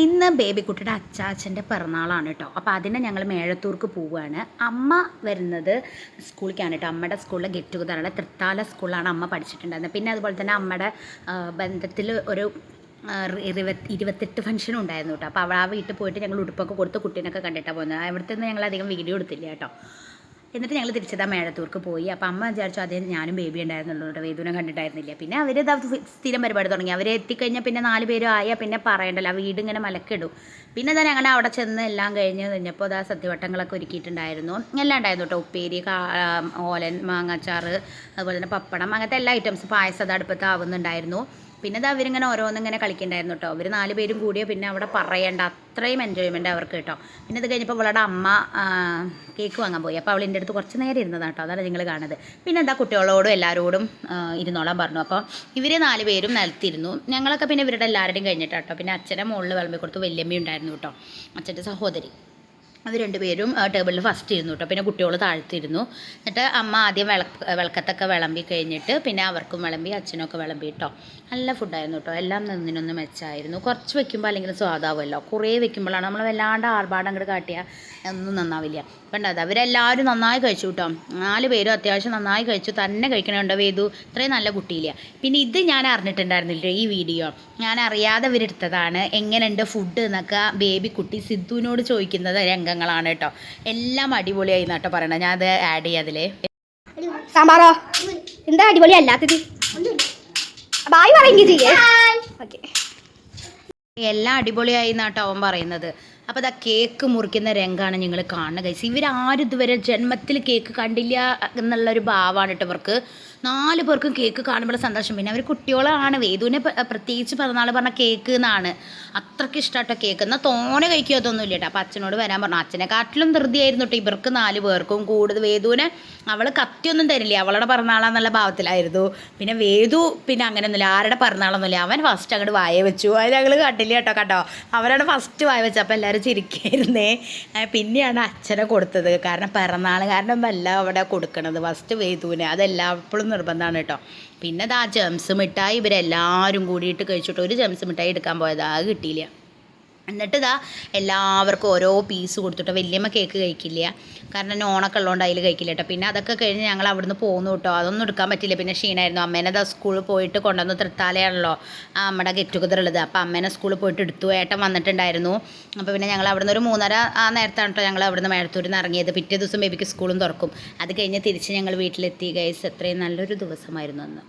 ഇന്ന് ബേബിക്കുട്ടിയുടെ അച്ചാച്ചൻ്റെ പിറന്നാളാണ് കേട്ടോ. അപ്പോൾ അതിനെ ഞങ്ങൾ മേഴത്തൂർക്ക് പോവുകയാണ്. അമ്മ വരുന്നത് സ്കൂളിലേക്കാണ് കേട്ടോ. അമ്മയുടെ സ്കൂളിലെ ഗെറ്റ് ടുഗദറാണ്. തൃത്താല സ്കൂളിലാണ് അമ്മ പഠിച്ചിട്ടുണ്ടായിരുന്നത്. പിന്നെ അതുപോലെ തന്നെ അമ്മയുടെ ബന്ധത്തിൽ ഒരു 28 ഫംഗ്ഷനും ഉണ്ടായിരുന്നു കേട്ടോ. അപ്പോൾ ആ വീട്ടിൽ പോയിട്ട് ഞങ്ങൾ ഉടുപ്പൊക്കെ കൊടുത്ത് കുട്ടീനൊക്കെ കണ്ടിട്ടാണ് പോകുന്നത്. അവിടുത്തെ നിന്ന് ഞങ്ങൾ അധികം വീഡിയോ എടുത്തില്ല കേട്ടോ. എന്നിട്ട് ഞങ്ങൾ തിരിച്ചതാ മേഴത്തൂർക്ക് പോയി. അപ്പോൾ അമ്മ വിചാരിച്ചു അതേ ഞാനും ബേബി ഉണ്ടായിരുന്നുള്ളൂ കേട്ടോ. വേദുവിനെ കണ്ടിട്ടായിരുന്നില്ല. പിന്നെ അവർ സ്ഥിരം പരിപാടി തുടങ്ങി. അവർ എത്തിക്കഴിഞ്ഞാൽ പിന്നെ 4 പേരും ആയാൽ പിന്നെ പറയണ്ടല്ലോ, ആ വീട് ഇങ്ങനെ മലക്കിടും. പിന്നെ അതാ ഞങ്ങൾ അവിടെ ചെന്ന് എല്ലാം കഴിഞ്ഞപ്പോൾ അതാ സദ്യവട്ടങ്ങളൊക്കെ ഒരുക്കിയിട്ടുണ്ടായിരുന്നു. എല്ലാം ഉണ്ടായിരുന്നു കേട്ടോ. ഉപ്പേരി, ഓലൻ, മാങ്ങാച്ചാറ്, അതുപോലെ തന്നെ പപ്പടം, അങ്ങനത്തെ എല്ലാ ഐറ്റംസ്, പായസം അത് അടുപ്പത്ത് ആവുന്നുണ്ടായിരുന്നു. പിന്നെ അത് അവരിങ്ങനെ ഓരോന്നിങ്ങനെ കളിക്കുന്നുണ്ടായിരുന്നു കേട്ടോ. അവർ 4 പേരും കൂടിയോ പിന്നെ അവിടെ പറയേണ്ട അത്രയും എൻജോയ്മെൻറ്റ് അവർക്ക് കേട്ടോ. പിന്നെ അത് കഴിഞ്ഞപ്പോൾ അവളുടെ അമ്മ കേക്ക് വാങ്ങാൻ പോയി. അപ്പോൾ അവൾ എൻ്റെ അടുത്ത് കുറച്ച് നേരം ഇരുന്നതാണ് കേട്ടോ. അതാണ് നിങ്ങൾ കാണുന്നത്. പിന്നെ എന്താ കുട്ടികളോടും എല്ലാവരോടും ഇരുന്നോളാൻ പറഞ്ഞു. അപ്പോൾ ഇവർ 4 പേരും നിലത്തിരുന്നു. ഞങ്ങളൊക്കെ പിന്നെ ഇവരുടെ എല്ലാവരുടെയും കഴിഞ്ഞിട്ടാണ് കേട്ടോ. പിന്നെ അച്ഛനെ മുകളിൽ വിളമ്പി കൊടുത്തു. വല്യമ്മ ഉണ്ടായിരുന്നു കേട്ടോ, അച്ഛൻ്റെ സഹോദരി. അത് 2 പേരും ടേബിളിൽ ഫസ്റ്റ് ഇരുന്നു കേട്ടോ. പിന്നെ കുട്ടികൾ താഴ്ത്തിരുന്നു. എന്നിട്ട് അമ്മ ആദ്യം വിളക്കത്തൊക്കെ വിളമ്പി കഴിഞ്ഞിട്ട് പിന്നെ അവർക്കും വിളമ്പി, അച്ഛനൊക്കെ വിളമ്പി കേട്ടോ. നല്ല ഫുഡായിരുന്നു കേട്ടോ. എല്ലാം നിന്നിനൊന്ന് മെച്ചമായിരുന്നു. കുറച്ച് വെക്കുമ്പോൾ അല്ലെങ്കിൽ സ്വാദാവുമല്ലോ. കുറേ വെക്കുമ്പോഴാണ് നമ്മൾ വല്ലാണ്ട് ആർഭാടം അങ്ങോട്ട് കാട്ടിയാൽ ഒന്നും നന്നാവില്ല. കണ്ടത് അവരെല്ലാവരും നന്നായി കഴിച്ചു കേട്ടോ. 4 പേരും അത്യാവശ്യം നന്നായി കഴിച്ചു. തന്നെ കഴിക്കണുണ്ടോ വേദു, ഇത്രയും നല്ല കുട്ടിയില്ല. പിന്നെ ഇത് ഞാൻ അറിഞ്ഞിട്ടുണ്ടായിരുന്നില്ല, ഈ വീഡിയോ ഞാൻ അറിയാതെ ഇവരെടുത്തതാണ്. എങ്ങനെയുണ്ട് ഫുഡ് എന്നൊക്കെ ബേബി കുട്ടി സിദ്ധുവിനോട് ചോദിക്കുന്നത് രംഗങ്ങളാണ് കേട്ടോ. എല്ലാം അടിപൊളിയായി എന്നാട്ടോ പറയണത്. ഞാൻ അത് ആഡ് ചെയ്യാതില്ലേ. സാമ്പാറോ എന്താ അടിപൊളി അല്ലാത്തത്? ബായ് പറയുകയും ചെയ്യേ. ഓക്കെ, എല്ലാം അടിപൊളിയായി എന്നാട്ടോ അവൻ പറയുന്നത്. അപ്പോൾ അതാ കേക്ക് മുറിക്കുന്ന രംഗമാണ് നിങ്ങൾ കാണുന്ന ഗൈസ്. ഇവരാരും ഇതുവരെ ജന്മത്തിൽ കേക്ക് കണ്ടില്ല എന്നുള്ളൊരു ഭാവമാണ് കേട്ടോ ഇവർക്ക്. 4 പേർക്കും കേക്ക് കാണുമ്പോൾ സന്തോഷം. പിന്നെ അവർ കുട്ടികളാണ്. വേദുവിനെ പ്രത്യേകിച്ച് പിറന്നാൾ പറഞ്ഞ കേക്ക് എന്നാണ്. അത്രയ്ക്ക് ഇഷ്ടമാട്ടോ കേക്ക്. എന്നാൽ തോനെ കഴിക്കുക അതൊന്നുമില്ല കേട്ടോ. അപ്പോൾ അച്ഛനോട് വരാൻ പറഞ്ഞു. അച്ഛനെക്കാട്ടിലും ധൃതിയായിരുന്നു കേട്ടോ ഇവർക്ക് 4 പേർക്കും. കൂടുതൽ വേദുവിനെ അവൾ കത്തിയൊന്നും തരില്ല, അവളുടെ പിറന്നാളാന്നുള്ള ഭാവത്തിലായിരുന്നു. പിന്നെ വേദു പിന്നെ അങ്ങനെയൊന്നുമില്ല, ആരുടെ പിറന്നാളൊന്നുമില്ല. അവൻ ഫസ്റ്റ് അങ്ങോട്ട് വായ വെച്ചു. അത് ഞങ്ങൾ കണ്ടില്ല കേട്ടോ. അവരാണ് ഫസ്റ്റ് വായ വെച്ചത്. അപ്പോൾ എല്ലാവരും ചിരിക്കായിരുന്നേ. പിന്നെയാണ് അച്ഛനെ കൊടുത്തത്. കാരണം പിറന്നാൾ കാരണമൊന്നല്ല അവിടെ കൊടുക്കണത്, ഫസ്റ്റ് വേദുവിനെ. അതെല്ലാപ്പോഴും നിർബന്ധമാണ് കേട്ടോ. പിന്നെ ആ ജംസ് മിഠായി ഇവരെല്ലാവരും കൂടിയിട്ട് കഴിച്ചിട്ട് ഒരു ജംസ് മിഠായി എടുക്കാൻ പോയത്, അത് കിട്ടിയില്ല. എന്നിട്ട് ഇതാ എല്ലാവർക്കും ഓരോ പീസ് കൊടുത്തിട്ടോ. വല്യമ്മ കേക്ക് കഴിക്കില്ല, കാരണം നോണൊക്കെ ഉള്ളതുകൊണ്ട് അതിൽ കഴിക്കില്ല കേട്ടോ. പിന്നെ അതൊക്കെ കഴിഞ്ഞ് ഞങ്ങൾ അവിടുന്ന് പോന്നു കേട്ടോ. അതൊന്നും എടുക്കാൻ പറ്റില്ല, പിന്നെ ക്ഷീണമായിരുന്നു. അമ്മേനെ ഇതാ സ്കൂളിൽ പോയിട്ട് കൊണ്ടുവന്ന് തൃത്താലയാണല്ലോ നമ്മുടെ ഗെറ്റ് ടുഗദർ ഉള്ളത്. അപ്പോൾ അമ്മേനെ സ്കൂളിൽ പോയിട്ട് എടുത്തു. ഏട്ടൻ വന്നിട്ടുണ്ടായിരുന്നു. അപ്പോൾ പിന്നെ ഞങ്ങൾ അവിടുന്ന് ഒരു 3:30 ആ നേരത്താണ് കേട്ടോ ഞങ്ങൾ അവിടുന്ന് മേഴത്തൂരിൽ നിന്ന് ഇറങ്ങിയത്. പിറ്റേ ദിവസം ബേബിക്ക് സ്കൂളും തുറക്കും. അത് കഴിഞ്ഞ് തിരിച്ച് ഞങ്ങൾ വീട്ടിലെത്തി ഗൈസ്. എത്രയും നല്ലൊരു ദിവസമായിരുന്നു അന്ന്.